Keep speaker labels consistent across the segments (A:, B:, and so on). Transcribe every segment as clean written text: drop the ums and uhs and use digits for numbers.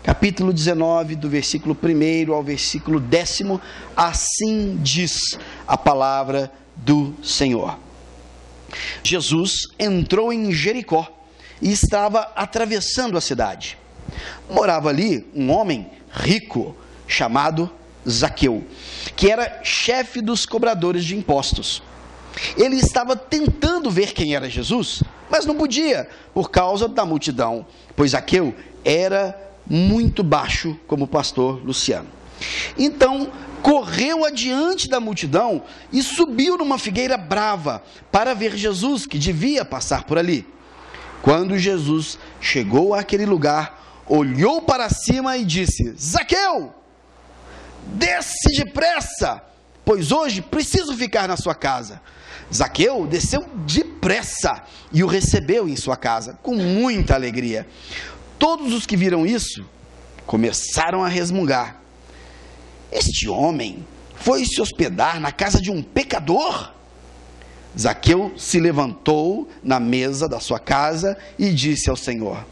A: capítulo 19, do versículo 1 ao versículo 10, assim diz a palavra do Senhor. Jesus entrou em Jericó e estava atravessando a cidade. Morava ali um homem rico chamado Zaqueu, que era chefe dos cobradores de impostos. Ele estava tentando ver quem era Jesus, mas não podia, por causa da multidão, pois Zaqueu era muito baixo, como o pastor Luciano. Então, correu adiante da multidão e subiu numa figueira brava para ver Jesus, que devia passar por ali. Quando Jesus chegou àquele lugar, olhou para cima e disse: Zaqueu, desce depressa, pois hoje preciso ficar na sua casa. Zaqueu desceu depressa e o recebeu em sua casa, com muita alegria. Todos os que viram isso começaram a resmungar. Este homem foi se hospedar na casa de um pecador? Zaqueu se levantou na mesa da sua casa e disse ao Senhor: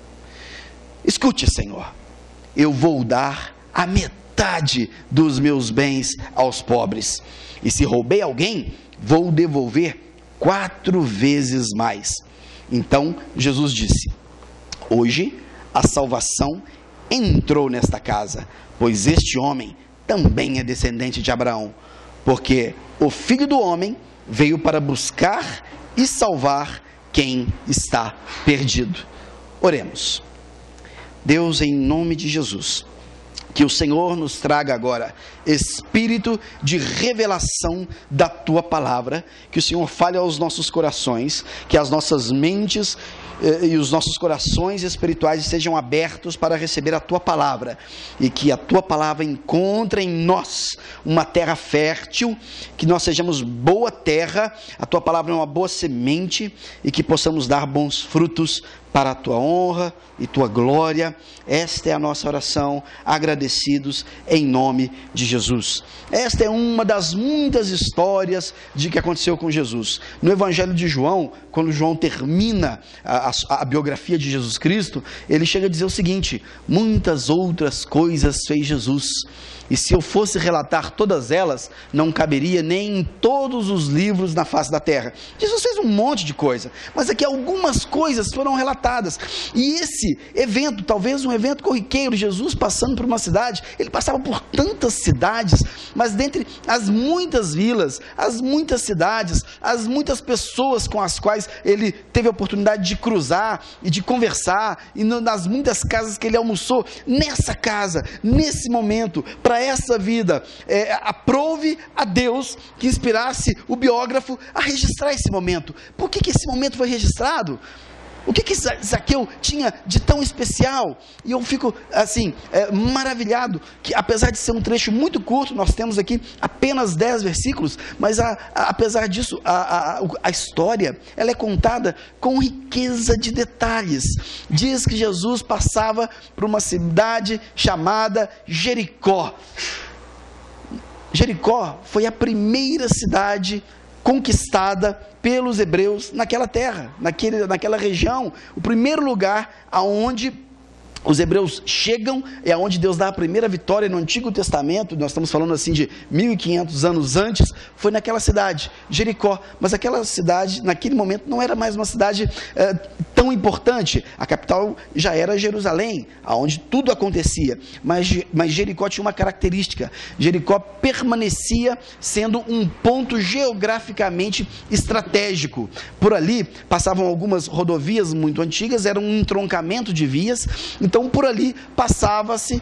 A: escute, Senhor, eu vou dar a metade dos meus bens aos pobres, e se roubei alguém, vou devolver 4 vezes mais. Então Jesus disse: hoje a salvação entrou nesta casa, pois este homem também é descendente de Abraão, porque o Filho do Homem veio para buscar e salvar quem está perdido. Oremos. Deus, em nome de Jesus, que o Senhor nos traga agora espírito de revelação da Tua Palavra, que o Senhor fale aos nossos corações, que as nossas mentes e os nossos corações espirituais sejam abertos para receber a Tua Palavra, e que a Tua Palavra encontre em nós uma terra fértil, que nós sejamos boa terra, a Tua Palavra é uma boa semente, e que possamos dar bons frutos para a Tua honra e Tua glória. Esta é a nossa oração, agradecidos em nome de Jesus. Esta é uma das muitas histórias de que aconteceu com Jesus. No Evangelho de João, quando João termina a biografia de Jesus Cristo, ele chega a dizer o seguinte: muitas outras coisas fez Jesus, e se eu fosse relatar todas elas, não caberia nem em todos os livros na face da terra. Jesus fez um monte de coisa, mas aqui algumas coisas foram relatadas, e esse evento, talvez um evento corriqueiro, Jesus passando por uma cidade, ele passava por tantas cidades, mas dentre as muitas vilas, as muitas cidades, as muitas pessoas com as quais ele teve a oportunidade de cruzar e de conversar, e nas muitas casas que ele almoçou, nessa casa, nesse momento, para essa vida, aprove a Deus que inspirasse o biógrafo a registrar esse momento. Por que esse momento foi registrado? O que Zaqueu tinha de tão especial? E eu fico assim, maravilhado, que apesar de ser um trecho muito curto, nós temos aqui apenas 10 versículos, mas apesar disso, a história, ela é contada com riqueza de detalhes. Diz que Jesus passava por uma cidade chamada Jericó. Jericó foi a primeira cidade conquistada pelos hebreus naquela terra, naquela região. O primeiro lugar aonde os hebreus chegam, é onde Deus dá a primeira vitória no Antigo Testamento. Nós estamos falando assim de 1500 anos antes, foi naquela cidade, Jericó. Mas aquela cidade, naquele momento, não era mais uma cidade tão importante. A capital já era Jerusalém, onde tudo acontecia. Mas Jericó tinha uma característica: Jericó permanecia sendo um ponto geograficamente estratégico. Por ali passavam algumas rodovias muito antigas, era um entroncamento de vias. Então por ali passavam-se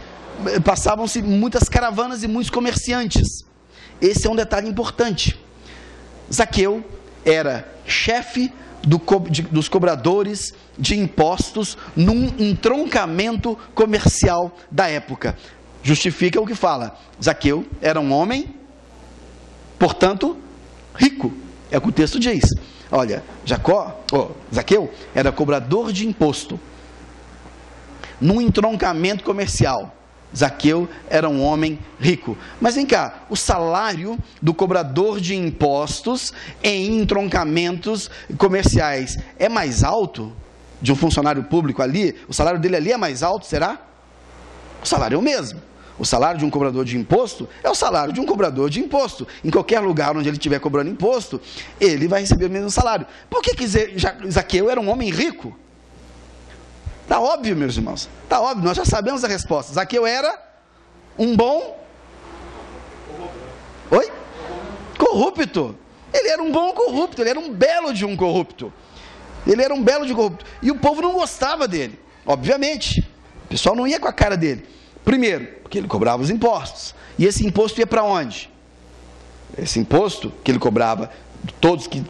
A: muitas caravanas e muitos comerciantes. Esse é um detalhe importante. Zaqueu era chefe dos cobradores de impostos num entroncamento comercial da época. Justifica o que fala: Zaqueu era um homem, portanto, rico. É o que o texto diz. Olha, Zaqueu era cobrador de imposto num entroncamento comercial. Zaqueu era um homem rico. Mas vem cá, o salário do cobrador de impostos em entroncamentos comerciais é mais alto de um funcionário público ali? O salário dele ali é mais alto, será? O salário é o mesmo. O salário de um cobrador de imposto é o salário de um cobrador de imposto. Em qualquer lugar onde ele estiver cobrando imposto, ele vai receber o mesmo salário. Por que Zaqueu era um homem rico? Está óbvio, meus irmãos. Está óbvio, nós já sabemos a resposta. Zaqueu era um bom... Oi? Corrupto. Ele era um bom corrupto, ele era um belo de um corrupto. Ele era um belo de corrupto. E o povo não gostava dele, obviamente. O pessoal não ia com a cara dele. Primeiro, porque ele cobrava os impostos. E esse imposto ia para onde? Esse imposto que ele cobrava, todos que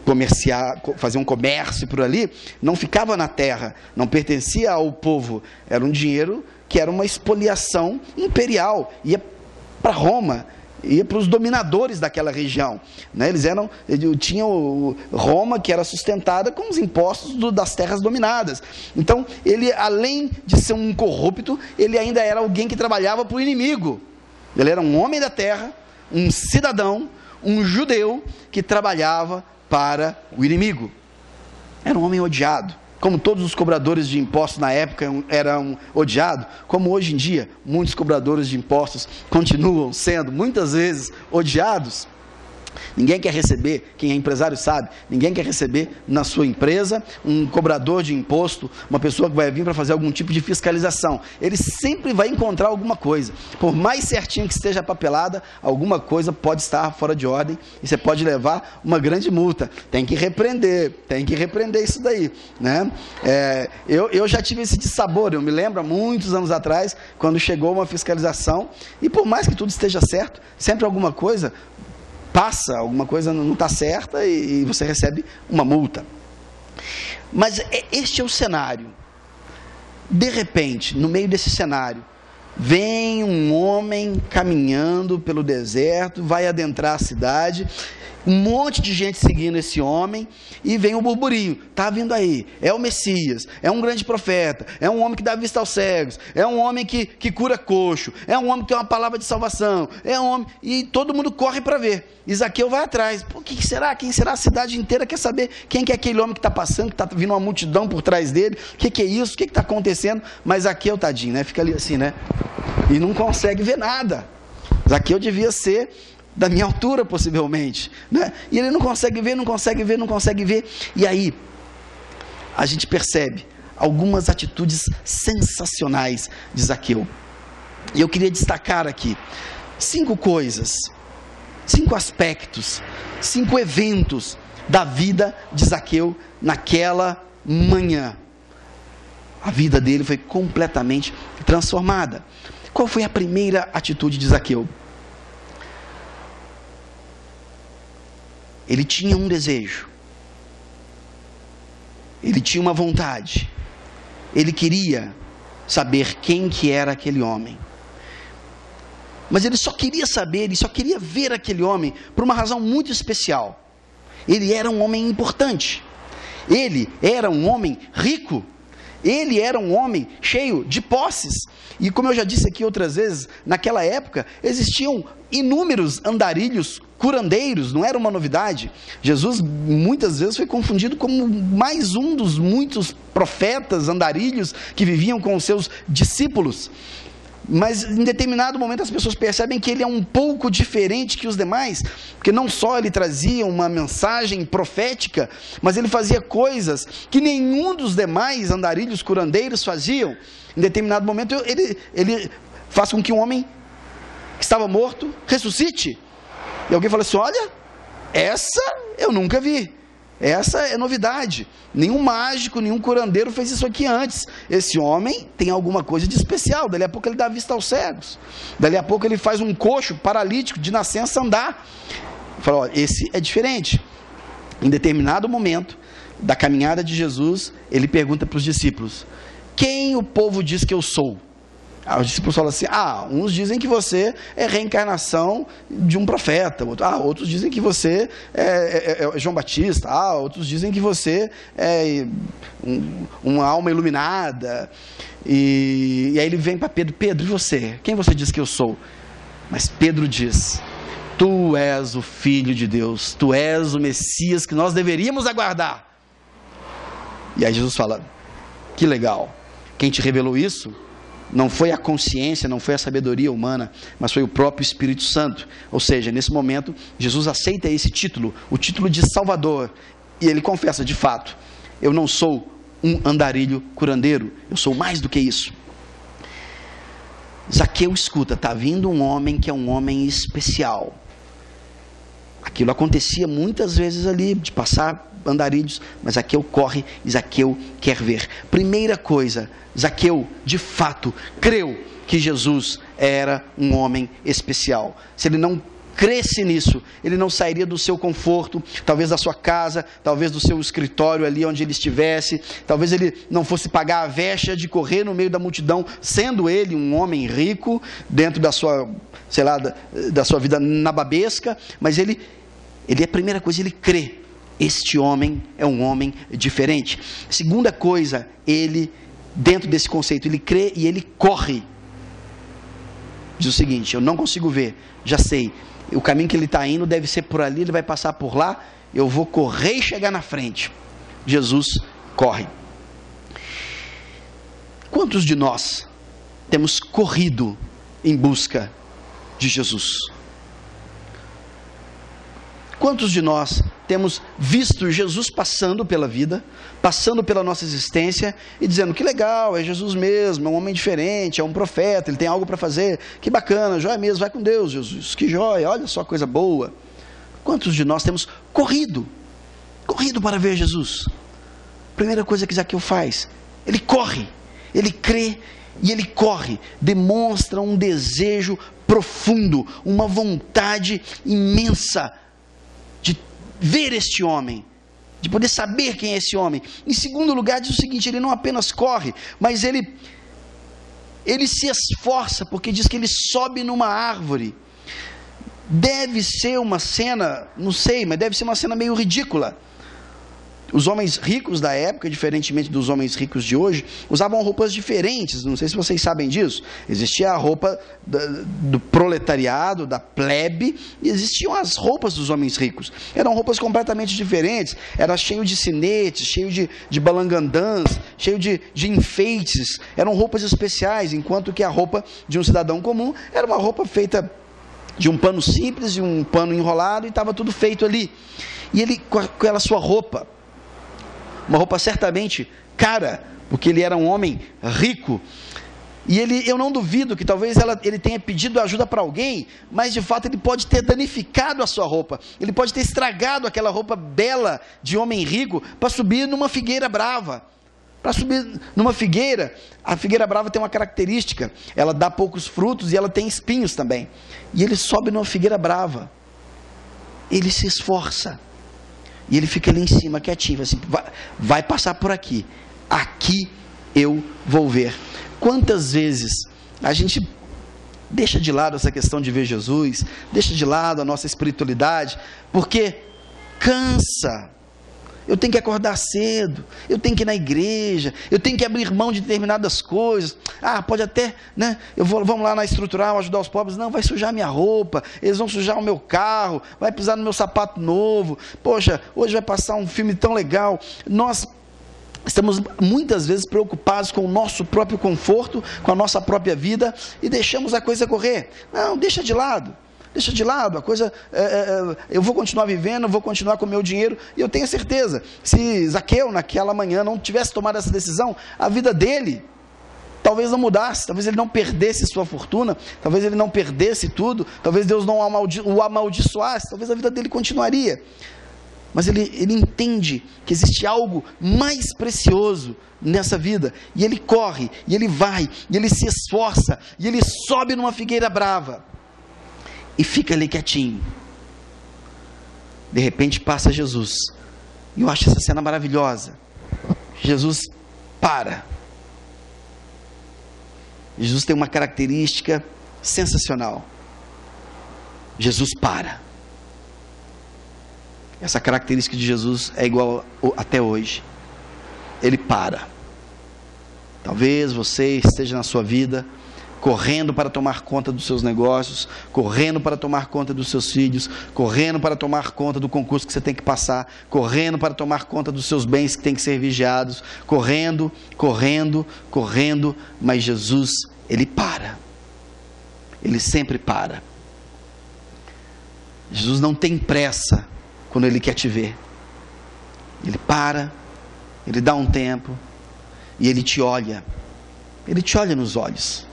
A: faziam comércio por ali, não ficava na terra, não pertencia ao povo. Era um dinheiro que era uma expoliação imperial. Ia para Roma, ia para os dominadores daquela região, né? Eles tinham Roma, que era sustentada com os impostos das terras dominadas. Então ele, além de ser um corrupto, ele ainda era alguém que trabalhava para o inimigo. Ele era um homem da terra, um cidadão, um judeu que trabalhava para o inimigo. Era um homem odiado. Como todos os cobradores de impostos na época eram odiados, como hoje em dia muitos cobradores de impostos continuam sendo muitas vezes odiados. Ninguém quer receber, quem é empresário sabe, ninguém quer receber na sua empresa um cobrador de imposto, uma pessoa que vai vir para fazer algum tipo de fiscalização. Ele sempre vai encontrar alguma coisa. Por mais certinho que esteja a papelada, alguma coisa pode estar fora de ordem e você pode levar uma grande multa. Tem que repreender isso daí, né? Eu já tive esse dissabor. Eu me lembro há muitos anos atrás, quando chegou uma fiscalização, e por mais que tudo esteja certo, sempre alguma coisa passa, alguma coisa não está certa e você recebe uma multa. Mas este é o cenário. De repente, no meio desse cenário, vem um homem caminhando pelo deserto, vai adentrar a cidade, um monte de gente seguindo esse homem, e vem o burburinho, está vindo aí, é o Messias, é um grande profeta, é um homem que dá vista aos cegos, é um homem que cura coxo, é um homem que tem uma palavra de salvação, é um homem, e todo mundo corre para ver. E Zaqueu vai atrás. Pô, quem será? A cidade inteira quer saber quem que é aquele homem que está passando, que está vindo uma multidão por trás dele, o que é isso, o que está acontecendo? Mas Zaqueu, tadinho, né? Fica ali assim, né? E não consegue ver nada. Zaqueu devia ser da minha altura, possivelmente, né? E ele não consegue ver. E aí, a gente percebe algumas atitudes sensacionais de Zaqueu. E eu queria destacar aqui 5 coisas, 5 aspectos, 5 eventos da vida de Zaqueu naquela manhã. A vida dele foi completamente transformada. Qual foi a primeira atitude de Zaqueu? Ele tinha um desejo, ele tinha uma vontade, ele queria saber quem que era aquele homem. Mas ele só queria saber, ele só queria ver aquele homem por uma razão muito especial. Ele era um homem importante, ele era um homem rico, ele era um homem cheio de posses. E como eu já disse aqui outras vezes, naquela época existiam inúmeros andarilhos curandeiros, não era uma novidade. Jesus muitas vezes foi confundido como mais um dos muitos profetas andarilhos que viviam com os seus discípulos. Mas em determinado momento as pessoas percebem que ele é um pouco diferente que os demais, porque não só ele trazia uma mensagem profética, mas ele fazia coisas que nenhum dos demais andarilhos curandeiros faziam. Em determinado momento ele faz com que um homem que estava morto ressuscite. E alguém fala assim: olha, essa eu nunca vi, essa é novidade, nenhum mágico, nenhum curandeiro fez isso aqui antes. Esse homem tem alguma coisa de especial. Dali a pouco ele dá vista aos cegos, dali a pouco ele faz um coxo paralítico de nascença andar. Fala: olha, esse é diferente. Em determinado momento da caminhada de Jesus, ele pergunta para os discípulos: quem o povo diz que eu sou? Os discípulos falam assim: uns dizem que você é reencarnação de um profeta, outros dizem que você é João Batista, outros dizem que você é uma alma iluminada. E aí ele vem para Pedro: Pedro, e você? Quem você diz que eu sou? Mas Pedro diz: tu és o Filho de Deus, tu és o Messias que nós deveríamos aguardar. E aí Jesus fala: que legal, quem te revelou isso Não foi a consciência, não foi a sabedoria humana, mas foi o próprio Espírito Santo. Ou seja, nesse momento, Jesus aceita esse título, o título de Salvador. E ele confessa, de fato, eu não sou um andarilho curandeiro, eu sou mais do que isso. Zaqueu escuta, está vindo um homem que é um homem especial. Aquilo acontecia muitas vezes ali, de passar andarilhos, mas Zaqueu corre e Zaqueu quer ver. Primeira coisa, Zaqueu de fato creu que Jesus era um homem especial. Se ele não cresce nisso, ele não sairia do seu conforto, talvez da sua casa, talvez do seu escritório ali onde ele estivesse, talvez ele não fosse pagar a vexa de correr no meio da multidão, sendo ele um homem rico, dentro da sua, sei lá, da sua vida nababesca, mas ele, a primeira coisa, ele crê, este homem é um homem diferente. Segunda coisa, ele, dentro desse conceito, ele crê e ele corre. Diz o seguinte, eu não consigo ver, já sei, o caminho que ele está indo deve ser por ali, ele vai passar por lá, eu vou correr e chegar na frente. Jesus corre. Quantos de nós temos corrido em busca de Jesus? Quantos de nós temos visto Jesus passando pela vida, passando pela nossa existência e dizendo, que legal, é Jesus mesmo, é um homem diferente, é um profeta, ele tem algo para fazer, que bacana, joia mesmo, vai com Deus Jesus, que joia, olha só coisa boa. Quantos de nós temos corrido para ver Jesus? Primeira coisa que Zaqueu faz, ele corre, ele crê e ele corre, demonstra um desejo profundo, uma vontade imensa de ver este homem, de poder saber quem é esse homem. Em segundo lugar, diz o seguinte, ele não apenas corre, mas ele se esforça, porque diz que ele sobe numa árvore. Deve ser uma cena, não sei, mas deve ser uma cena meio ridícula. Os homens ricos da época, diferentemente dos homens ricos de hoje, usavam roupas diferentes, não sei se vocês sabem disso. Existia a roupa do proletariado, da plebe, e existiam as roupas dos homens ricos. Eram roupas completamente diferentes, era cheio de sinetes, cheio de balangandãs, cheio de enfeites, eram roupas especiais, enquanto que a roupa de um cidadão comum era uma roupa feita de um pano simples e um pano enrolado, e estava tudo feito ali. E ele, com aquela sua roupa, uma roupa certamente cara, porque ele era um homem rico, e eu não duvido que talvez ele tenha pedido ajuda para alguém, mas de fato ele pode ter danificado a sua roupa, ele pode ter estragado aquela roupa bela de homem rico, para subir numa figueira brava. Para subir numa figueira, a figueira brava tem uma característica, ela dá poucos frutos e ela tem espinhos também, e ele sobe numa figueira brava, ele se esforça, e ele fica ali em cima, quietinho, assim, vai passar por aqui, aqui eu vou ver. Quantas vezes a gente deixa de lado essa questão de ver Jesus, deixa de lado a nossa espiritualidade, porque cansa. Eu tenho que acordar cedo, eu tenho que ir na igreja, eu tenho que abrir mão de determinadas coisas. Pode até, né? Vamos lá na estrutural ajudar os pobres. Não, vai sujar minha roupa, eles vão sujar o meu carro, vai pisar no meu sapato novo. Poxa, hoje vai passar um filme tão legal. Nós estamos muitas vezes preocupados com o nosso próprio conforto, com a nossa própria vida, e deixamos a coisa correr. Não, deixa de lado. Deixa de lado, a coisa, eu vou continuar vivendo, vou continuar com o meu dinheiro, e eu tenho certeza, se Zaqueu naquela manhã não tivesse tomado essa decisão, a vida dele talvez não mudasse, talvez ele não perdesse sua fortuna, talvez ele não perdesse tudo, talvez Deus não o amaldiçoasse, talvez a vida dele continuaria, mas ele entende que existe algo mais precioso nessa vida, e ele corre, e ele vai, e ele se esforça, e ele sobe numa figueira brava, e fica ali quietinho. De repente passa Jesus, e eu acho essa cena maravilhosa. Jesus para. Jesus tem uma característica sensacional. Jesus para. Essa característica de Jesus é igual até hoje. Ele para. Talvez você esteja na sua vida correndo para tomar conta dos seus negócios, correndo para tomar conta dos seus filhos, correndo para tomar conta do concurso que você tem que passar, correndo para tomar conta dos seus bens que tem que ser vigiados, correndo, mas Jesus Ele para. Ele sempre para. Jesus não tem pressa quando Ele quer te ver. Ele para, Ele dá um tempo e Ele te olha. Ele te olha nos olhos.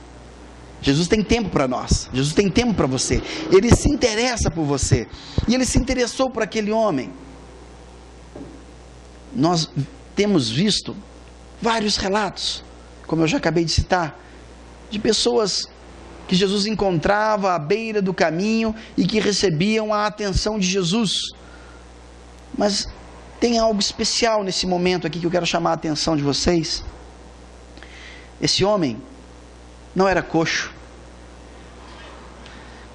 A: Jesus tem tempo para nós. Jesus tem tempo para você. Ele se interessa por você. E Ele se interessou por aquele homem. Nós temos visto vários relatos, como eu já acabei de citar, de pessoas que Jesus encontrava à beira do caminho e que recebiam a atenção de Jesus. Mas tem algo especial nesse momento aqui que eu quero chamar a atenção de vocês. Esse homem não era coxo.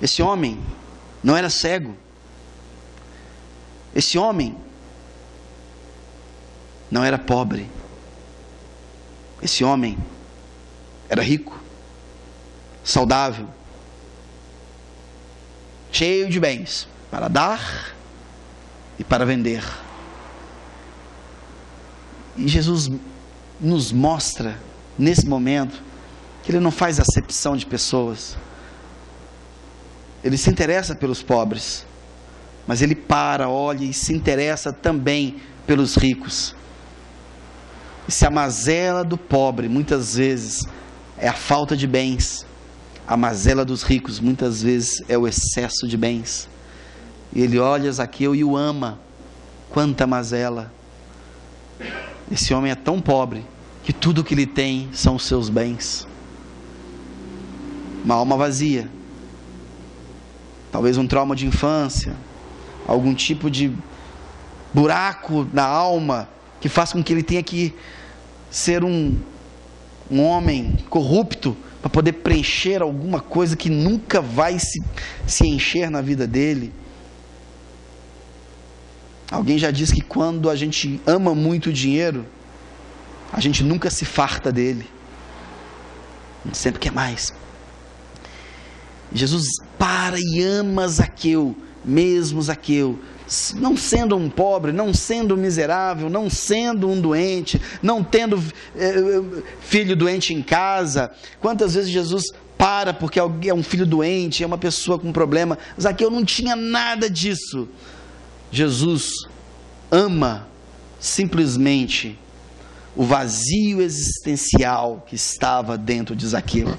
A: Esse homem não era cego. Esse homem não era pobre. Esse homem era rico, saudável, cheio de bens para dar e para vender. E Jesus nos mostra nesse momento que Ele não faz acepção de pessoas. Ele se interessa pelos pobres, mas Ele para, olha e se interessa também pelos ricos. E se a mazela do pobre muitas vezes é a falta de bens, a mazela dos ricos muitas vezes é o excesso de bens. E Ele olha Zaqueu e o ama. Quanta mazela! Esse homem é tão pobre que tudo que ele tem são os seus bens. Uma alma vazia. Talvez um trauma de infância, algum tipo de buraco na alma que faz com que ele tenha que ser um homem corrupto para poder preencher alguma coisa que nunca vai se encher na vida dele. Alguém já disse que quando a gente ama muito o dinheiro, a gente nunca se farta dele. A gente sempre quer mais. Jesus para e ama Zaqueu, mesmo Zaqueu, não sendo um pobre, não sendo um miserável, não sendo um doente, não tendo filho doente em casa. Quantas vezes Jesus para porque é um filho doente, é uma pessoa com problema? Zaqueu não tinha nada disso. Jesus ama simplesmente o vazio existencial que estava dentro de Zaqueu.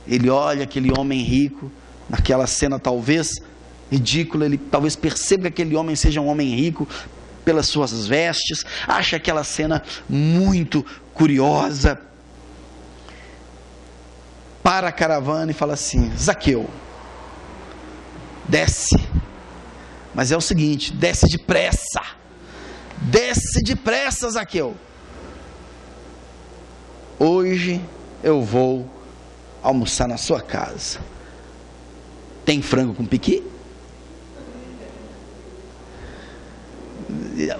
A: Ele olha aquele homem rico, naquela cena talvez ridícula, ele talvez perceba que aquele homem seja um homem rico pelas suas vestes, acha aquela cena muito curiosa, para a caravana e fala assim: Zaqueu, desce, mas é o seguinte, desce depressa, Zaqueu, hoje eu vou almoçar na sua casa. Tem frango com piqui?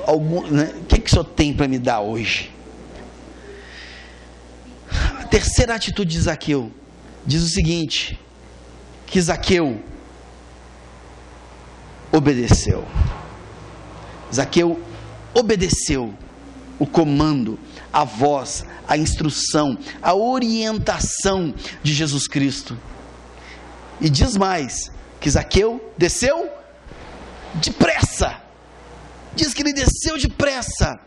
A: O que o senhor tem para me dar hoje? A terceira atitude de Zaqueu diz o seguinte: que Zaqueu obedeceu. Zaqueu obedeceu o comando, a voz, a instrução, a orientação de Jesus Cristo. E diz mais, que Zaqueu desceu depressa. Diz que ele desceu depressa.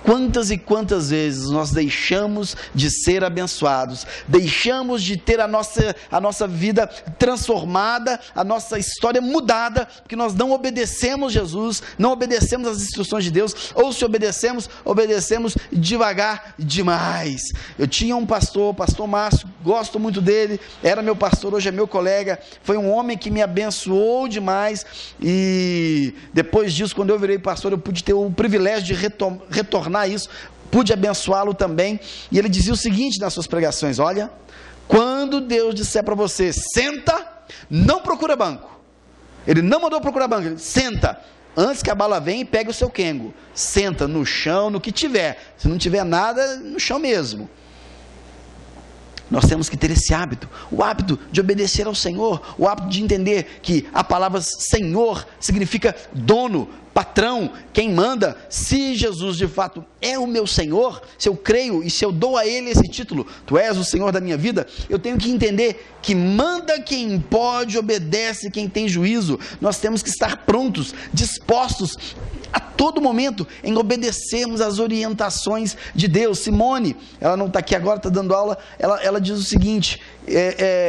A: Quantas e quantas vezes nós deixamos de ser abençoados, deixamos de ter a nossa vida transformada, a nossa história mudada, porque nós não obedecemos Jesus, não obedecemos as instruções de Deus, ou se obedecemos devagar demais. Eu tinha um pastor, o pastor Márcio, gosto muito dele, era meu pastor, hoje é meu colega, foi um homem que me abençoou demais, e depois disso, quando eu virei pastor, eu pude ter o privilégio de retornar isso, pude abençoá-lo também, e ele dizia o seguinte nas suas pregações: olha, quando Deus disser para você, senta, não procura banco. Ele não mandou procurar banco, ele senta, antes que a bala venha e pegue o seu quengo, senta no chão, no que tiver, se não tiver nada, no chão mesmo. Nós temos que ter esse hábito, o hábito de obedecer ao Senhor, o hábito de entender que a palavra Senhor significa dono, patrão, quem manda, se Jesus de fato é o meu Senhor, se eu creio e se eu dou a Ele esse título, tu és o Senhor da minha vida, eu tenho que entender que manda quem pode, obedece quem tem juízo. Nós temos que estar prontos, dispostos a todo momento em obedecermos às orientações de Deus. Simone, ela não está aqui agora, está dando aula, ela diz o seguinte: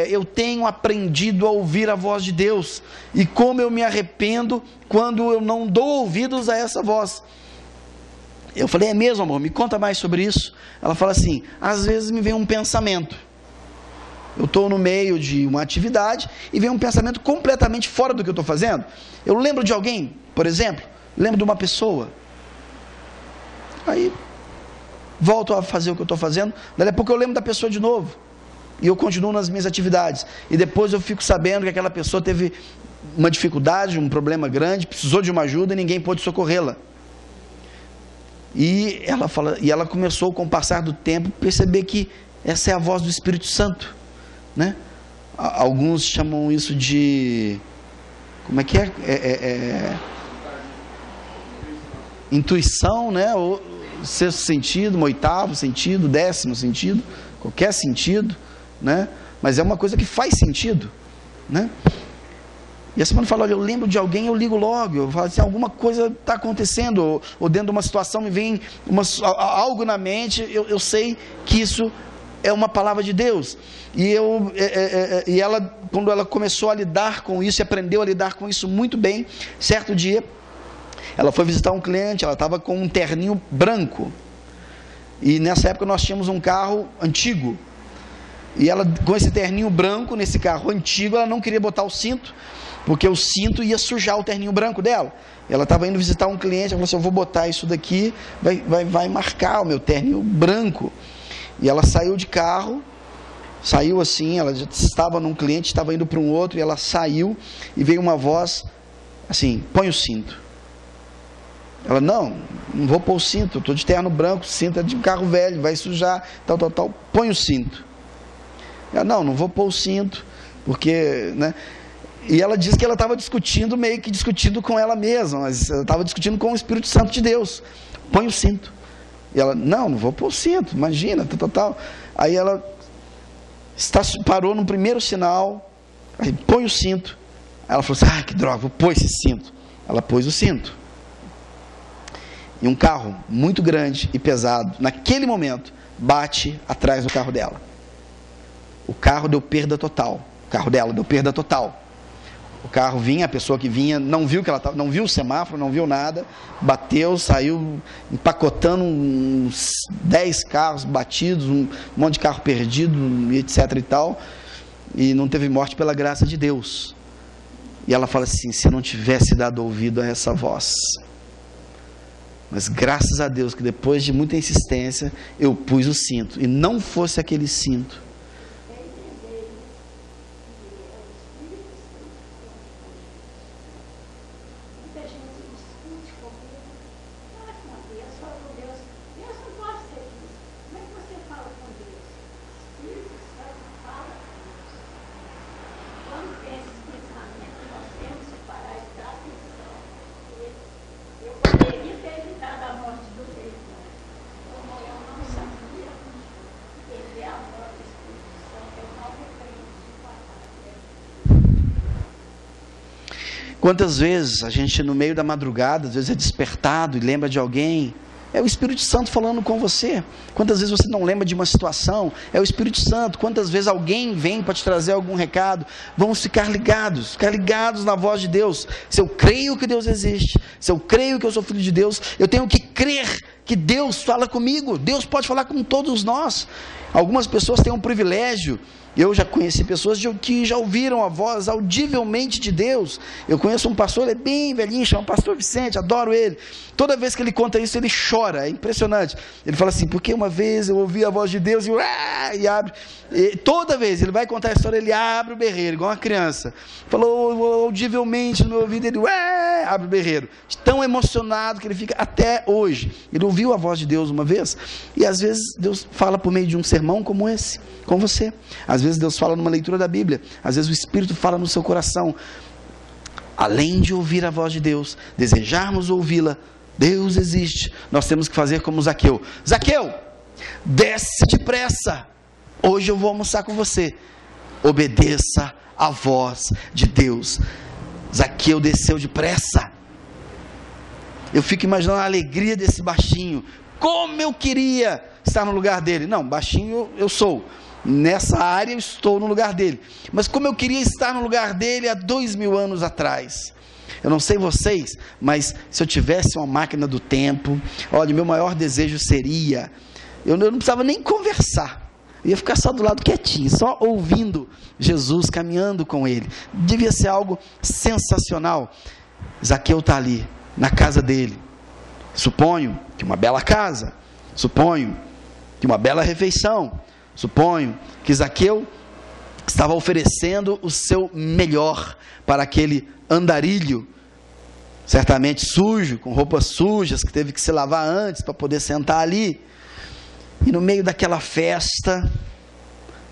A: eu tenho aprendido a ouvir a voz de Deus, e como eu me arrependo quando eu não dou ouvidos a essa voz. Eu falei: é mesmo, amor? Me conta mais sobre isso. Ela fala assim: às vezes me vem um pensamento, eu estou no meio de uma atividade e vem um pensamento completamente fora do que eu estou fazendo. Eu lembro de alguém, por exemplo, lembro de uma pessoa, aí volto a fazer o que eu estou fazendo, daí a pouco eu lembro da pessoa de novo, e eu continuo nas minhas atividades, e depois eu fico sabendo que aquela pessoa teve uma dificuldade, um problema grande, precisou de uma ajuda e ninguém pôde socorrê-la. E ela começou, com o passar do tempo, a perceber que essa é a voz do Espírito Santo, né? Alguns chamam isso de, como é que intuição, né? Ou sexto sentido, oitavo sentido, 10º sentido, qualquer sentido, né? Mas é uma coisa que faz sentido, né? E a semana fala: olha, eu lembro de alguém, eu ligo logo, eu falo assim, alguma coisa está acontecendo, ou dentro de uma situação me vem algo na mente, eu sei que isso é uma palavra de Deus. E ela, quando ela começou a lidar com isso, e aprendeu a lidar com isso muito bem, certo dia, ela foi visitar um cliente, ela estava com um terninho branco, e nessa época nós tínhamos um carro antigo, e ela, com esse terninho branco, nesse carro antigo, ela não queria botar o cinto, porque o cinto ia sujar o terninho branco dela. Ela estava indo visitar um cliente, ela falou assim: eu vou botar isso daqui, vai marcar o meu terninho branco. E ela saiu de carro, saiu assim, ela já estava num cliente, estava indo para um outro, e ela saiu, e veio uma voz assim: põe o cinto. Ela: não vou pôr o cinto, eu estou de terno branco, o cinto é de carro velho, vai sujar, tal, põe o cinto. Ela: não vou pôr o cinto, porque, né? E ela disse que ela estava discutindo, meio que discutindo com ela mesma, mas ela estava discutindo com o Espírito Santo de Deus. Põe o cinto. E ela: não vou pôr o cinto, imagina, tal. Aí ela parou no primeiro sinal, aí põe o cinto. Aí ela falou assim: que droga, vou pôr esse cinto. Ela pôs o cinto. E um carro muito grande e pesado, naquele momento, bate atrás do carro dela. O carro deu perda total. O carro dela deu perda total. O carro vinha, a pessoa que vinha não viu que ela não viu o semáforo, não viu nada, bateu, saiu empacotando uns 10 carros batidos, um monte de carro perdido, etc e tal, e não teve morte pela graça de Deus. E ela fala assim: se eu não tivesse dado ouvido a essa voz, mas graças a Deus que depois de muita insistência eu pus o cinto, e não fosse aquele cinto, quantas vezes a gente, no meio da madrugada, às vezes é despertado e lembra de alguém, é o Espírito Santo falando com você. Quantas vezes você não lembra de uma situação, é o Espírito Santo. Quantas vezes alguém vem para te trazer algum recado, vamos ficar ligados na voz de Deus. Se eu creio que Deus existe, se eu creio que eu sou filho de Deus, eu tenho que crer que Deus fala comigo. Deus pode falar com todos nós. Algumas pessoas têm um privilégio. Eu já conheci pessoas que já ouviram a voz audivelmente de Deus. Eu conheço um pastor, ele é bem velhinho, chama Pastor Vicente, adoro ele. Toda vez que ele conta isso, ele chora, é impressionante. Ele fala assim: porque uma vez eu ouvi a voz de Deus e abre. E toda vez ele vai contar a história, ele abre o berreiro, igual uma criança. Falou audivelmente no meu ouvido, ele abre o berreiro. Tão emocionado que ele fica até hoje. Ele ouviu a voz de Deus uma vez, e às vezes Deus fala por meio de um sermão como esse, com você. Às vezes Deus fala numa leitura da Bíblia, às vezes o Espírito fala no seu coração. além de ouvir a voz de Deus, desejarmos ouvi-la, Deus existe, nós temos que fazer como Zaqueu. Zaqueu, desce depressa, hoje eu vou almoçar com você. Obedeça a voz de Deus. Zaqueu desceu depressa. Eu fico imaginando a alegria desse baixinho. Como eu queria estar no lugar dele. Não, baixinho eu sou. Nessa área eu estou no lugar dele. Mas como eu queria estar no lugar dele há 2000 anos atrás. Eu não sei vocês, mas se eu tivesse uma máquina do tempo, olha, meu maior desejo seria, eu não precisava nem conversar, eu ia ficar só do lado quietinho, só ouvindo Jesus, caminhando com ele. Devia ser algo sensacional. Zaqueu está ali, na casa dele, suponho que uma bela casa, suponho que uma bela refeição, suponho que Zaqueu estava oferecendo o seu melhor para aquele andarilho, certamente sujo, com roupas sujas, que teve que se lavar antes para poder sentar ali. E no meio daquela festa,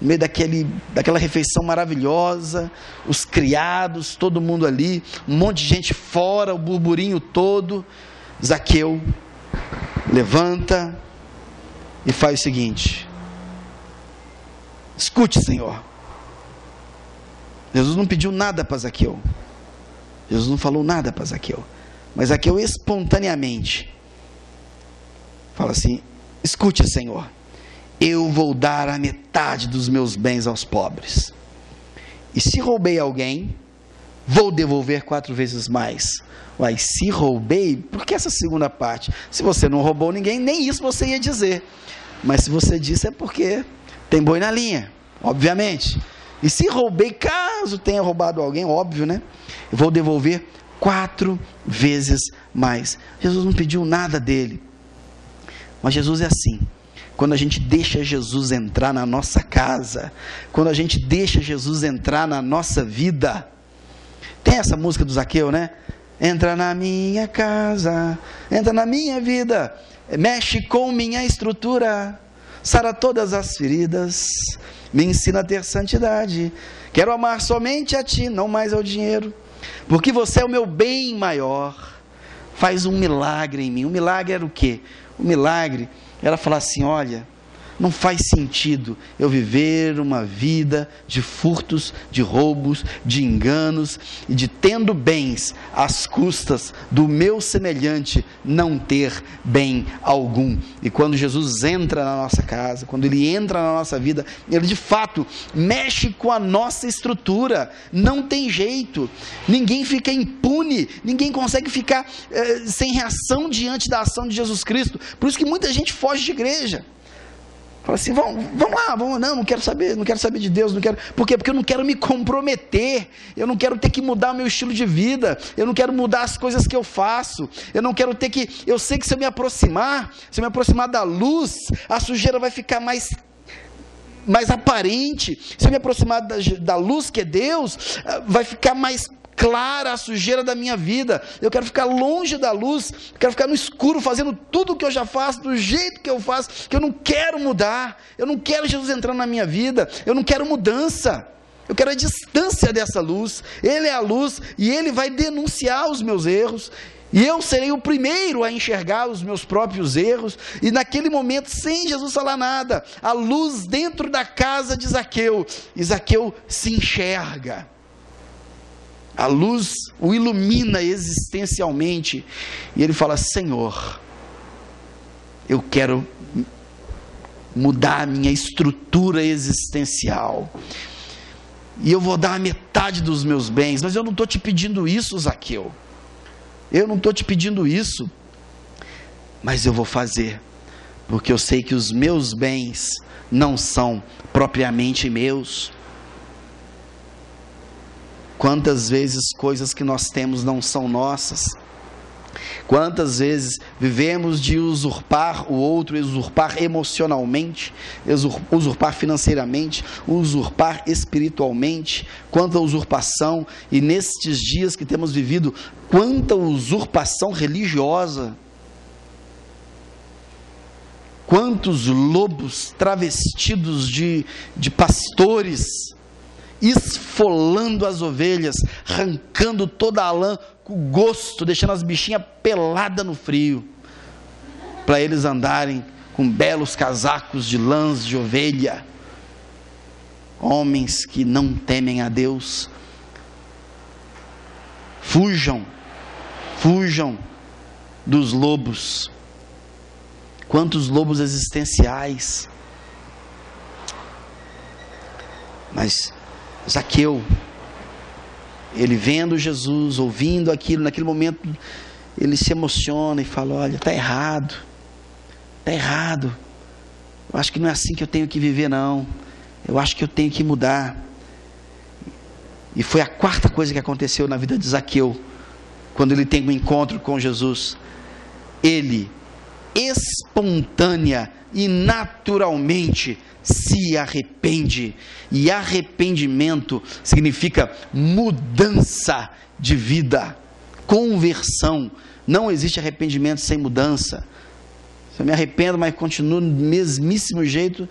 A: no meio daquela refeição maravilhosa, os criados, todo mundo ali, um monte de gente fora, o burburinho todo, Zaqueu levanta e faz o seguinte: escute, Senhor. Jesus não pediu nada para Zaqueu, Jesus não falou nada para Zaqueu, mas Zaqueu espontaneamente fala assim: escute, Senhor, eu vou dar a metade dos meus bens aos pobres, e se roubei alguém, vou devolver 4 vezes mais. Uai, se roubei, por que essa segunda parte? Se você não roubou ninguém, nem isso você ia dizer, mas se você disse é porque tem boi na linha, obviamente. E se roubei, caso tenha roubado alguém, óbvio, né? Eu vou devolver 4 vezes mais. Jesus não pediu nada dele. Mas Jesus é assim. Quando a gente deixa Jesus entrar na nossa casa, quando a gente deixa Jesus entrar na nossa vida. Tem essa música do Zaqueu, né? Entra na minha casa, entra na minha vida, mexe com minha estrutura, sara todas as feridas, me ensina a ter santidade, quero amar somente a ti, não mais ao dinheiro, porque você é o meu bem maior. Faz um milagre em mim. O milagre era o quê? O milagre era falar assim: olha, não faz sentido eu viver uma vida de furtos, de roubos, de enganos e de tendo bens às custas do meu semelhante não ter bem algum. E quando Jesus entra na nossa casa, quando Ele entra na nossa vida, Ele de fato mexe com a nossa estrutura. Não tem jeito, ninguém fica impune, ninguém consegue ficar sem reação diante da ação de Jesus Cristo. Por isso que muita gente foge de igreja. Fala assim: vamos lá, não quero saber de Deus, não quero. Por quê? Porque eu não quero me comprometer, eu não quero ter que mudar o meu estilo de vida, eu não quero mudar as coisas que eu faço, eu não quero ter que, eu sei que se eu me aproximar da luz, a sujeira vai ficar mais aparente. Se eu me aproximar da luz que é Deus, vai ficar mais clara a sujeira da minha vida. Eu quero ficar longe da luz, eu quero ficar no escuro, fazendo tudo o que eu já faço, do jeito que eu faço, que eu não quero mudar. Eu não quero Jesus entrando na minha vida, eu não quero mudança, eu quero a distância dessa luz. Ele é a luz e Ele vai denunciar os meus erros, e eu serei o primeiro a enxergar os meus próprios erros. E naquele momento, sem Jesus falar nada, a luz dentro da casa de Zaqueu, e Zaqueu se enxerga. A luz o ilumina existencialmente, e ele fala: Senhor, eu quero mudar a minha estrutura existencial, e eu vou dar a metade dos meus bens. Mas eu não estou te pedindo isso, Zaqueu, eu não estou te pedindo isso, mas eu vou fazer, porque eu sei que os meus bens não são propriamente meus. Quantas vezes coisas que nós temos não são nossas? Quantas vezes vivemos de usurpar o outro, usurpar emocionalmente, usurpar financeiramente, usurpar espiritualmente? Quanta usurpação! E nestes dias que temos vivido, quanta usurpação religiosa! Quantos lobos travestidos de pastores esfolando as ovelhas, arrancando toda a lã com gosto, deixando as bichinhas peladas no frio, para eles andarem com belos casacos de lãs de ovelha. Homens que não temem a Deus, fujam dos lobos. Quantos lobos existenciais. Mas Zaqueu, ele vendo Jesus, ouvindo aquilo, naquele momento ele se emociona e fala: olha, está errado, eu acho que não é assim que eu tenho que viver, não, eu acho que eu tenho que mudar. E foi a quarta coisa que aconteceu na vida de Zaqueu, quando ele tem um encontro com Jesus. Ele, espontânea e naturalmente, se arrepende. E arrependimento significa mudança de vida, conversão. Não existe arrependimento sem mudança. Se eu me arrependo, mas continuo do mesmíssimo jeito,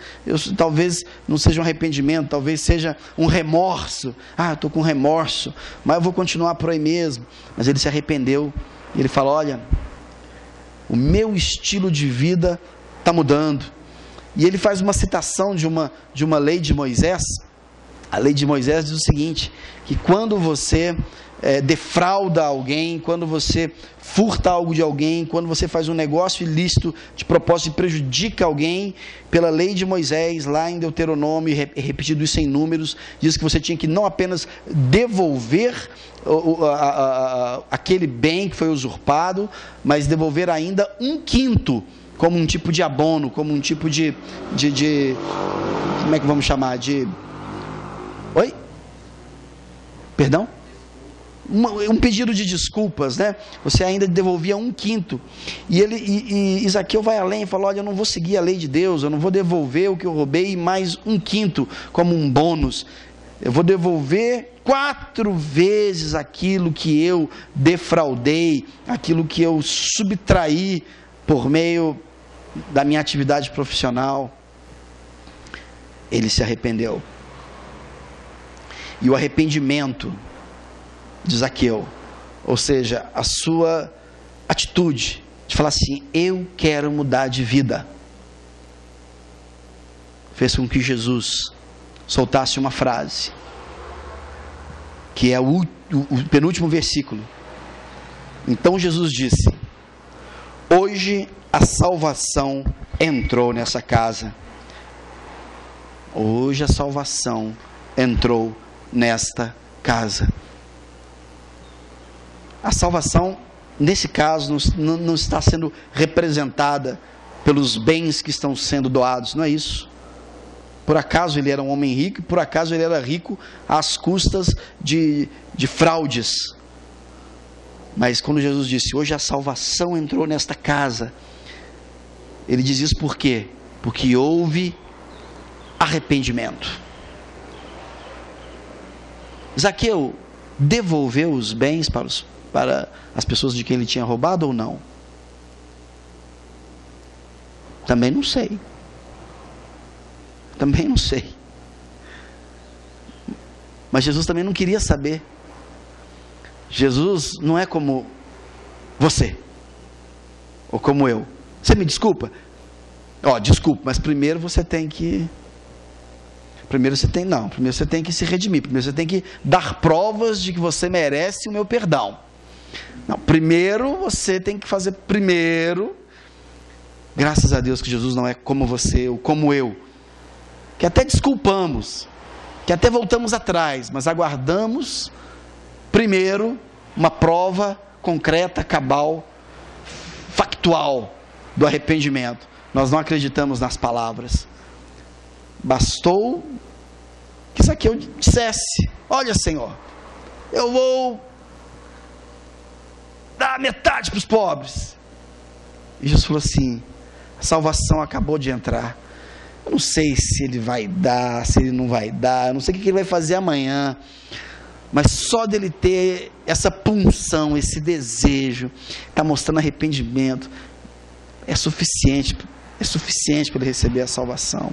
A: talvez não seja um arrependimento, talvez seja um remorso. Eu estou com remorso, mas eu vou continuar por aí mesmo. Mas ele se arrependeu, e ele fala: olha, o meu estilo de vida está mudando. E ele faz uma citação de uma lei de Moisés. A lei de Moisés diz o seguinte: que quando você defrauda alguém, quando você furta algo de alguém, quando você faz um negócio ilícito de propósito e prejudica alguém, pela lei de Moisés, lá em Deuteronômio, repetido isso em Números, diz que você tinha que não apenas devolver aquele bem que foi usurpado, mas devolver ainda 1/5, como um tipo de abono, como um tipo de como é que vamos chamar? Oi? Perdão? Um pedido de desculpas, né? Você ainda devolvia 1/5. E Zaqueu vai além e fala: olha, eu não vou seguir a lei de Deus, eu não vou devolver o que eu roubei mais 1/5 como um bônus. Eu vou devolver 4 vezes aquilo que eu defraudei, aquilo que eu subtraí por meio da minha atividade profissional. Ele se arrependeu. E o arrependimento de Zaqueu, ou seja, a sua atitude de falar assim: eu quero mudar de vida, fez com que Jesus soltasse uma frase, que é o penúltimo versículo. Então Jesus disse: hoje a salvação entrou nessa casa. Hoje a salvação entrou nesta casa. A salvação, nesse caso, não está sendo representada pelos bens que estão sendo doados, não é isso. Por acaso ele era um homem rico, e por acaso ele era rico às custas de fraudes. Mas quando Jesus disse: hoje a salvação entrou nesta casa, ele diz isso por quê? Porque houve arrependimento. Zaqueu devolveu os bens para as pessoas de quem ele tinha roubado ou não? Também não sei. Mas Jesus também não queria saber. Jesus não é como você, ou como eu. Você me desculpa? Desculpa, mas primeiro você tem que se redimir. Primeiro você tem que dar provas de que você merece o meu perdão. Não, primeiro você tem que fazer graças a Deus que Jesus não é como você ou como eu, que até desculpamos, que até voltamos atrás, mas aguardamos primeiro uma prova concreta, cabal, factual do arrependimento. Nós não acreditamos nas palavras. Bastou que Zaqueu dissesse: olha, Senhor, eu vou dar metade para os pobres. E Jesus falou assim: a salvação acabou de entrar. Eu não sei se ele vai dar, se ele não vai dar, eu não sei o que ele vai fazer amanhã, mas só dele ter essa punção, esse desejo, está mostrando arrependimento, é suficiente para ele receber a salvação.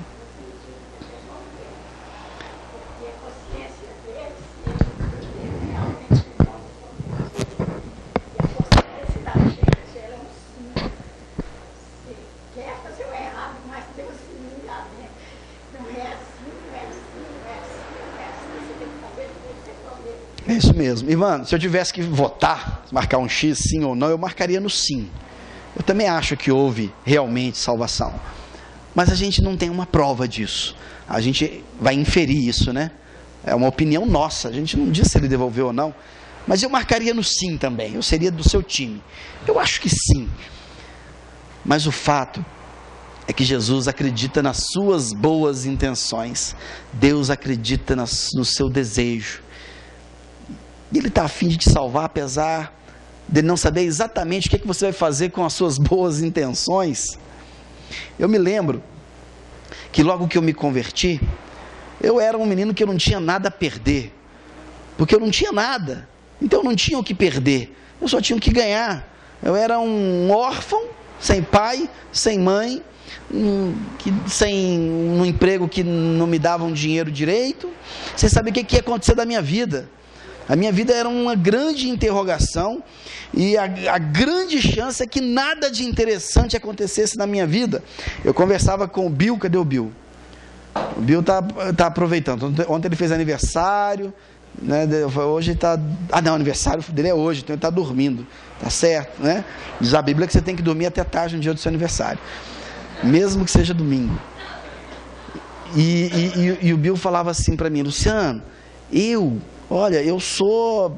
A: É isso mesmo. Irmão, se eu tivesse que votar, marcar um X, sim ou não, eu marcaria no sim. Eu também acho que houve realmente salvação. Mas a gente não tem uma prova disso. A gente vai inferir isso, né? É uma opinião nossa. A gente não diz se ele devolveu ou não. Mas eu marcaria no sim também. Eu seria do seu time. Eu acho que sim. Mas o fato é que Jesus acredita nas suas boas intenções. Deus acredita no seu desejo. E Ele está a fim de te salvar, apesar de não saber exatamente o que você vai fazer com as suas boas intenções. Eu me lembro que logo que eu me converti, eu era um menino que eu não tinha nada a perder. Porque eu não tinha nada. Então eu não tinha o que perder. Eu só tinha o que ganhar. Eu era um órfão, sem pai, sem mãe, sem um emprego que não me dava um dinheiro direito, sem saber o que ia acontecer da minha vida. A minha vida era uma grande interrogação, e a grande chance é que nada de interessante acontecesse na minha vida. Eu conversava com o Bill. Cadê o Bill? O Bill tá aproveitando. Ontem ele fez aniversário, né? Hoje está... não, o aniversário dele é hoje, então ele está dormindo. Tá certo, né? Diz a Bíblia que você tem que dormir até tarde no dia do seu aniversário, mesmo que seja domingo. E o Bill falava assim para mim: Luciano, olha, eu sou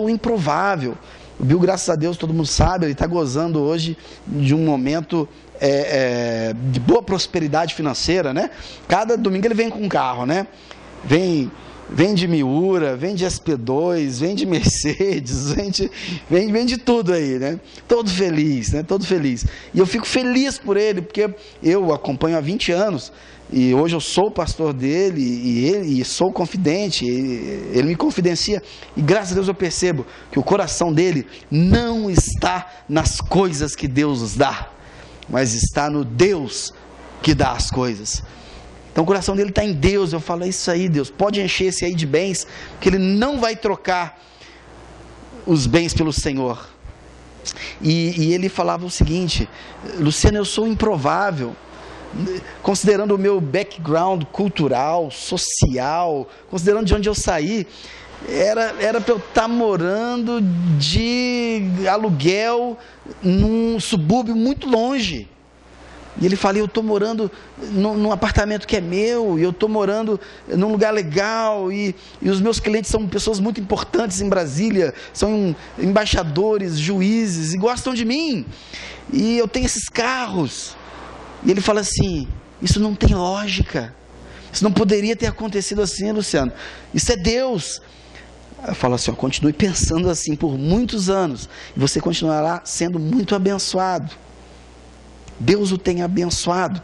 A: o improvável. O Bill, graças a Deus, todo mundo sabe, ele está gozando hoje de um momento de boa prosperidade financeira, né? Cada domingo ele vem com um carro, né? Vem de Miura, vem de SP2, vem de Mercedes, vem de tudo aí, né? Todo feliz, né? Todo feliz. E eu fico feliz por ele, porque eu acompanho há 20 anos, e hoje eu sou o pastor dele, e sou confidente, ele me confidencia, e graças a Deus eu percebo que o coração dele não está nas coisas que Deus nos dá, mas está no Deus que dá as coisas. Então o coração dele está em Deus. Eu falo: é isso aí, Deus, pode encher esse aí de bens, porque ele não vai trocar os bens pelo Senhor. E ele falava o seguinte: Luciano, eu sou improvável, considerando o meu background cultural, social, considerando de onde eu saí, era para eu estar morando de aluguel num subúrbio muito longe. E ele fala: eu estou morando num apartamento que é meu, e eu estou morando num lugar legal, e os meus clientes são pessoas muito importantes em Brasília, são embaixadores, juízes, e gostam de mim, e eu tenho esses carros. E ele fala assim: isso não tem lógica, isso não poderia ter acontecido assim, Luciano, isso é Deus. Eu falo assim: continue pensando assim por muitos anos, e você continuará sendo muito abençoado. Deus o tem abençoado.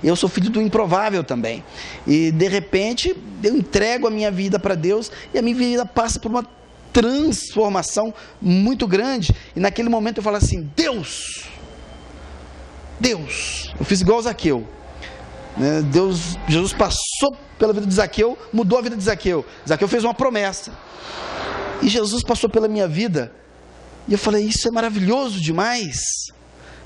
A: Eu sou filho do improvável também, e de repente eu entrego a minha vida para Deus, e a minha vida passa por uma transformação muito grande, e naquele momento eu falo assim: Deus, eu fiz igual Zaqueu, né? Jesus passou pela vida de Zaqueu, mudou a vida de Zaqueu. Zaqueu fez uma promessa, e Jesus passou pela minha vida, e eu falei: isso é maravilhoso demais.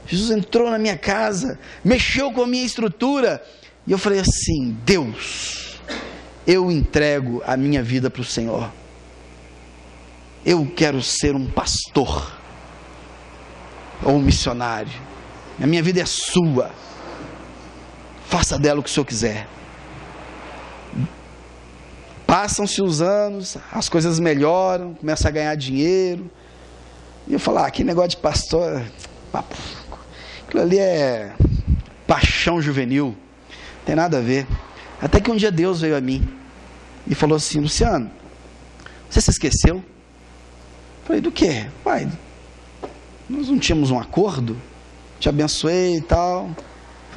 A: Jesus entrou na minha casa, mexeu com a minha estrutura, e eu falei assim: Deus, eu entrego a minha vida para o Senhor. Eu quero ser um pastor ou um missionário. A minha vida é sua, faça dela o que o Senhor quiser. Passam-se os anos, as coisas melhoram, começa a ganhar dinheiro, e eu falo: que negócio de pastor, papo, aquilo ali é paixão juvenil, não tem nada a ver. Até que um dia Deus veio a mim e falou assim: Luciano, você se esqueceu? Eu falei: do quê? Pai, nós não tínhamos um acordo? Te abençoei e tal. Eu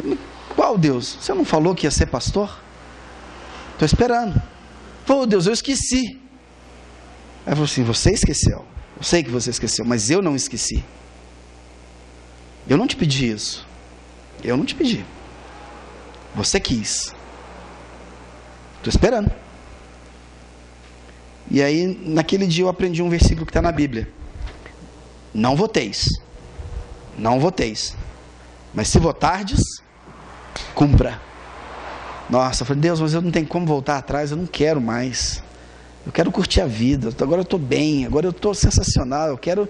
A: falei: qual Deus? Você não falou que ia ser pastor? Estou esperando. Falei: Deus, eu esqueci. Aí falou assim: você esqueceu? Eu sei que você esqueceu, mas eu não esqueci. Eu não te pedi isso. Eu não te pedi. Você quis. Estou esperando. E aí, naquele dia eu aprendi um versículo que está na Bíblia: não voteis. Não voteis. Mas se votardes, cumpra. Nossa, eu falei: Deus, mas eu não tenho como voltar atrás, eu não quero mais. Eu quero curtir a vida, agora eu estou bem, agora eu estou sensacional, eu quero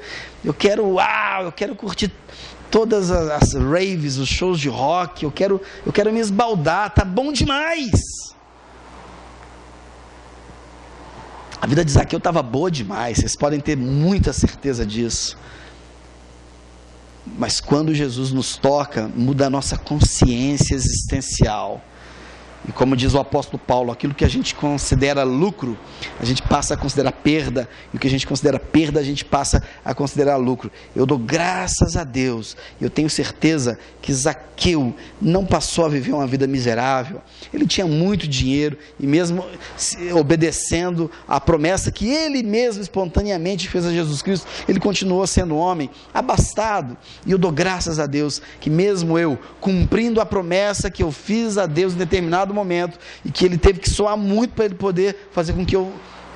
A: curtir todas as raves, os shows de rock, eu quero me esbaldar, tá bom demais. A vida de Zaqueu estava boa demais, vocês podem ter muita certeza disso. Mas quando Jesus nos toca, muda a nossa consciência existencial. E como diz o apóstolo Paulo, aquilo que a gente considera lucro, a gente passa a considerar perda, e o que a gente considera perda, a gente passa a considerar lucro. Eu dou graças a Deus, eu tenho certeza que Zaqueu não passou a viver uma vida miserável. Ele tinha muito dinheiro, e mesmo obedecendo a promessa que ele mesmo espontaneamente fez a Jesus Cristo, ele continuou sendo homem abastado. E eu dou graças a Deus que mesmo eu, cumprindo a promessa que eu fiz a Deus em determinado momento, e que ele teve que soar muito para ele poder fazer com que eu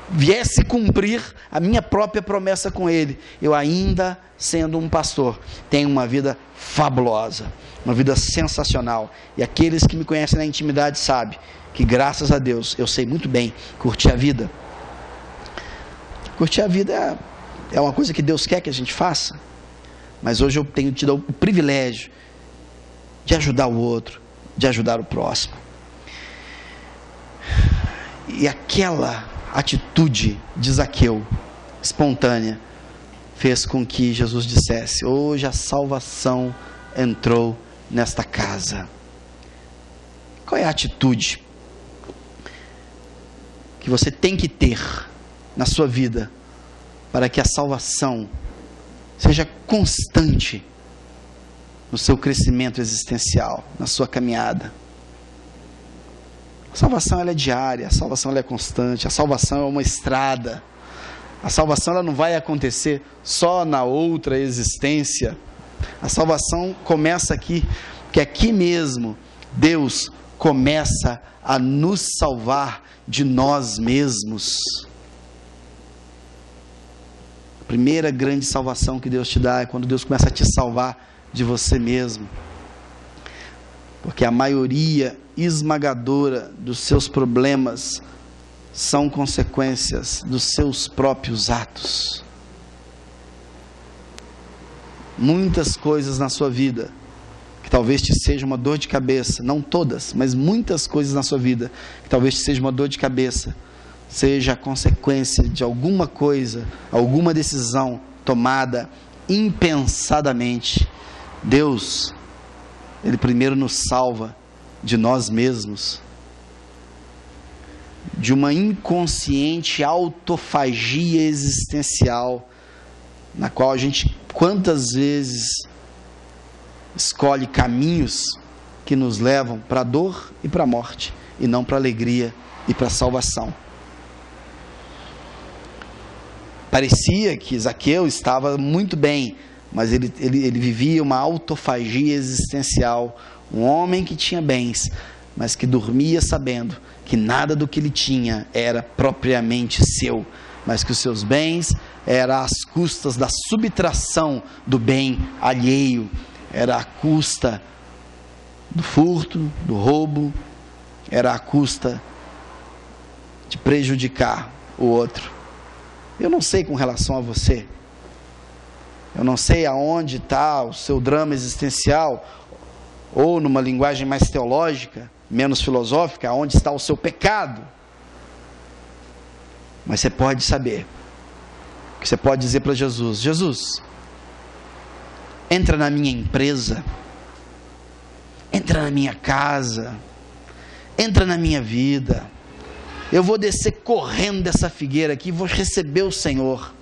A: viesse cumprir a minha própria promessa com ele, eu ainda sendo um pastor, tenho uma vida fabulosa, uma vida sensacional. E aqueles que me conhecem na intimidade sabem que graças a Deus eu sei muito bem curtir a vida. Curtir a vida é uma coisa que Deus quer que a gente faça, mas hoje eu tenho tido o privilégio de ajudar o outro, de ajudar o próximo. E aquela atitude de Zaqueu, espontânea, fez com que Jesus dissesse: hoje a salvação entrou nesta casa. Qual é a atitude que você tem que ter na sua vida para que a salvação seja constante no seu crescimento existencial, na sua caminhada? A salvação ela é diária, a salvação ela é constante, a salvação é uma estrada. A salvação ela não vai acontecer só na outra existência. A salvação começa aqui, porque aqui mesmo Deus começa a nos salvar de nós mesmos. A primeira grande salvação que Deus te dá é quando Deus começa a te salvar de você mesmo. Porque a maioria esmagadora dos seus problemas são consequências dos seus próprios atos. Muitas coisas na sua vida que talvez te seja uma dor de cabeça, não todas, mas muitas coisas na sua vida que talvez te seja uma dor de cabeça, seja a consequência de alguma coisa, alguma decisão tomada impensadamente. Deus, Ele primeiro nos salva de nós mesmos, de uma inconsciente autofagia existencial, na qual a gente quantas vezes escolhe caminhos que nos levam para a dor e para a morte, e não para a alegria e para a salvação. Parecia que Zaqueu estava muito bem, mas ele vivia uma autofagia existencial, um homem que tinha bens, mas que dormia sabendo que nada do que ele tinha era propriamente seu, mas que os seus bens eram às custas da subtração do bem alheio, era à custa do furto, do roubo, era à custa de prejudicar o outro. Eu não sei com relação a você, eu não sei aonde está o seu drama existencial, ou numa linguagem mais teológica, menos filosófica, aonde está o seu pecado. Mas você pode saber, que você pode dizer para Jesus: Jesus, entra na minha empresa, entra na minha casa, entra na minha vida. Eu vou descer correndo dessa figueira aqui, vou receber o Senhor.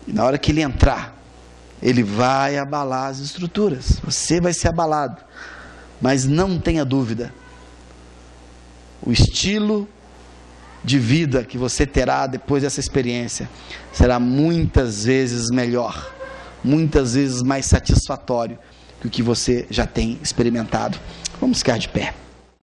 A: E na hora que Ele entrar, Ele vai abalar as estruturas, você vai ser abalado, mas não tenha dúvida, o estilo de vida que você terá depois dessa experiência será muitas vezes melhor, muitas vezes mais satisfatório que o que você já tem experimentado. Vamos ficar de pé.